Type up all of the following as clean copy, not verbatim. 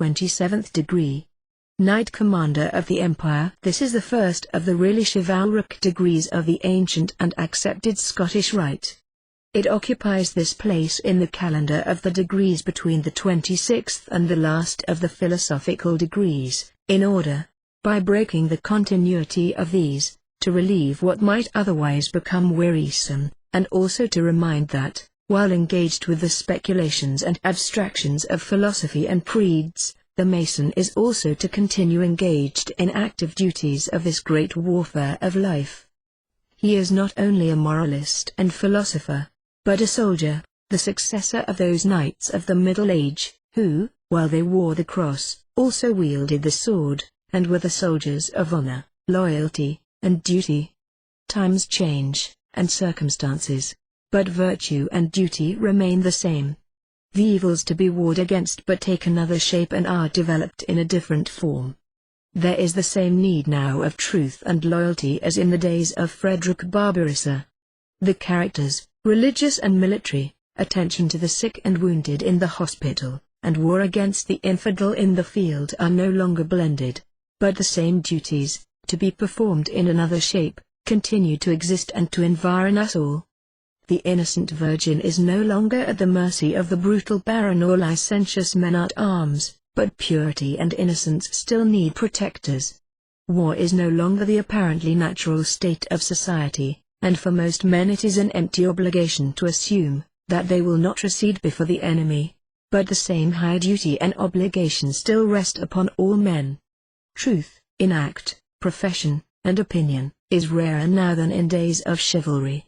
27th degree. Knight Commander of the Empire. This is the first of the really chivalric degrees of the ancient and accepted Scottish Rite. It occupies this place in the calendar of the degrees between the 26th and the last of the philosophical degrees, in order, by breaking the continuity of these, to relieve what might otherwise become wearisome, and also to remind that, while engaged with the speculations and abstractions of philosophy and creeds, the Mason is also to continue engaged in active duties of this great warfare of life. He is not only a moralist and philosopher, but a soldier, the successor of those knights of the Middle Age, who, while they wore the cross, also wielded the sword, and were the soldiers of honor, loyalty, and duty. Times change, and circumstances, but virtue and duty remain the same. The evils to be warred against but take another shape and are developed in a different form. There is the same need now of truth and loyalty as in the days of Frederick Barbarossa. The characters, religious and military, attention to the sick and wounded in the hospital, and war against the infidel in the field are no longer blended, but the same duties, to be performed in another shape, continue to exist and to environ us all. The innocent virgin is no longer at the mercy of the brutal baron or licentious men-at-arms, but purity and innocence still need protectors. War is no longer the apparently natural state of society, and for most men it is an empty obligation to assume that they will not recede before the enemy, but the same high duty and obligation still rest upon all men. Truth, in act, profession, and opinion, is rarer now than in days of chivalry.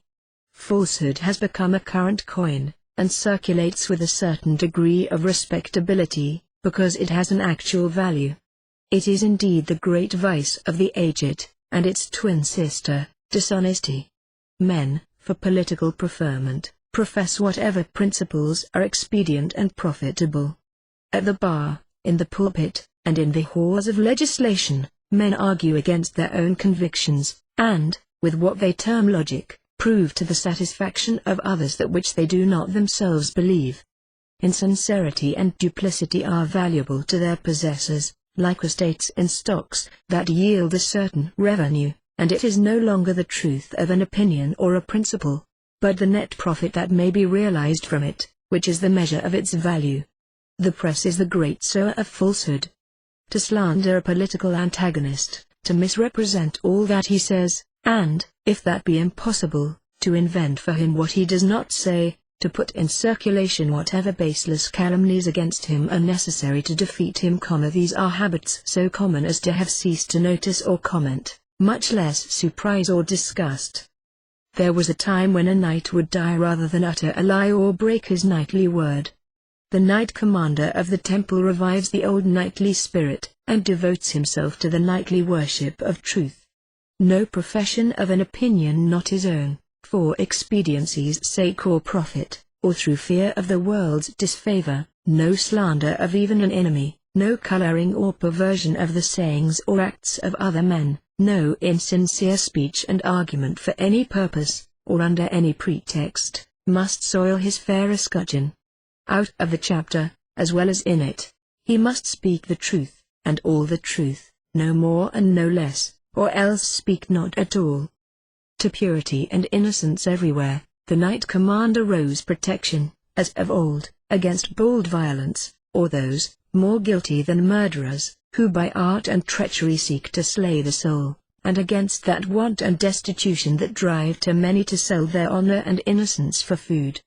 Falsehood has become a current coin, and circulates with a certain degree of respectability, because it has an actual value. It is indeed the great vice of the aged, and its twin sister, dishonesty. Men, for political preferment, profess whatever principles are expedient and profitable. At the bar, in the pulpit, and in the halls of legislation, men argue against their own convictions, and, with what they term logic, prove to the satisfaction of others that which they do not themselves believe. Insincerity and duplicity are valuable to their possessors, like estates in stocks that yield a certain revenue, and it is no longer the truth of an opinion or a principle, but the net profit that may be realized from it, which is the measure of its value. The press is the great sower of falsehood. To slander a political antagonist, to misrepresent all that he says, and, if that be impossible, to invent for him what he does not say, to put in circulation whatever baseless calumnies against him are necessary to defeat him. These are habits so common as to have ceased to notice or comment, much less surprise or disgust. There was a time when a knight would die rather than utter a lie or break his knightly word. The Knight Commander of the Temple revives the old knightly spirit, and devotes himself to the knightly worship of truth. No profession of an opinion not his own, for expediency's sake or profit, or through fear of the world's disfavor, no slander of even an enemy, no coloring or perversion of the sayings or acts of other men, no insincere speech and argument for any purpose, or under any pretext, must soil his fair escutcheon. Out of the chapter, as well as in it, he must speak the truth, and all the truth, no more and no less, or else speak not at all. To purity and innocence everywhere, the Knight Commander owes protection, as of old, against bold violence, or those, more guilty than murderers, who by art and treachery seek to slay the soul, and against that want and destitution that drive too many to sell their honor and innocence for food.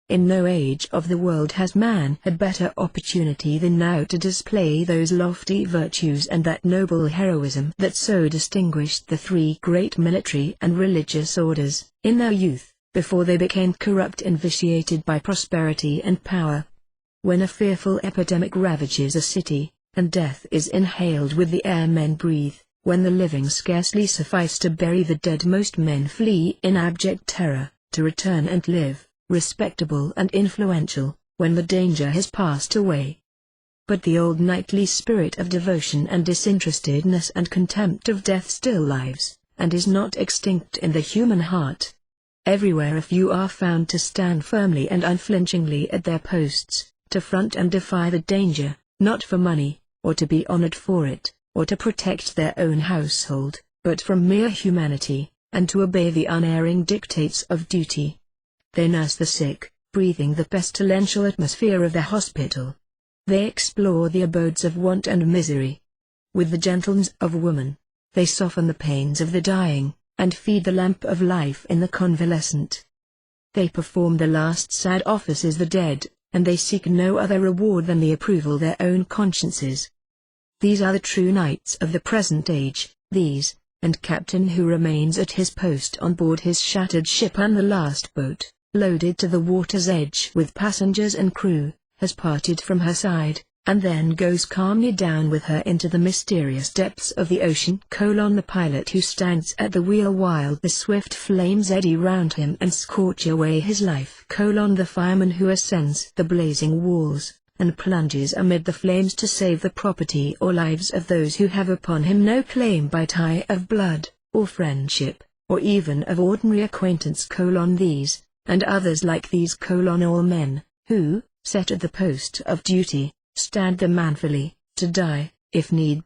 In no age of the world has man had better opportunity than now to display those lofty virtues and that noble heroism that so distinguished the three great military and religious orders, in their youth, before they became corrupt and vitiated by prosperity and power. When a fearful epidemic ravages a city, and death is inhaled with the air men breathe, when the living scarcely suffice to bury the dead, most men flee in abject terror, to return and live, respectable and influential, when the danger has passed away. But the old knightly spirit of devotion and disinterestedness and contempt of death still lives, and is not extinct in the human heart. Everywhere a few are found to stand firmly and unflinchingly at their posts, to front and defy the danger, not for money, or to be honored for it, or to protect their own household, but from mere humanity, and to obey the unerring dictates of duty. They nurse the sick, breathing the pestilential atmosphere of the hospital. They explore the abodes of want and misery. With the gentleness of woman, they soften the pains of the dying, and feed the lamp of life in the convalescent. They perform the last sad offices the dead, and they seek no other reward than the approval their own consciences. These are the true knights of the present age, these, and captain who remains at his post on board his shattered ship, and the last boat, loaded to the water's edge with passengers and crew, has parted from her side, and then goes calmly down with her into the mysterious depths of the ocean. The pilot who stands at the wheel while the swift flames eddy round him and scorch away his life. The fireman who ascends the blazing walls, and plunges amid the flames to save the property or lives of those who have upon him no claim by tie of blood, or friendship, or even of ordinary acquaintance. These, and others like these. All men, who, set at the post of duty, stand there manfully, to die, if need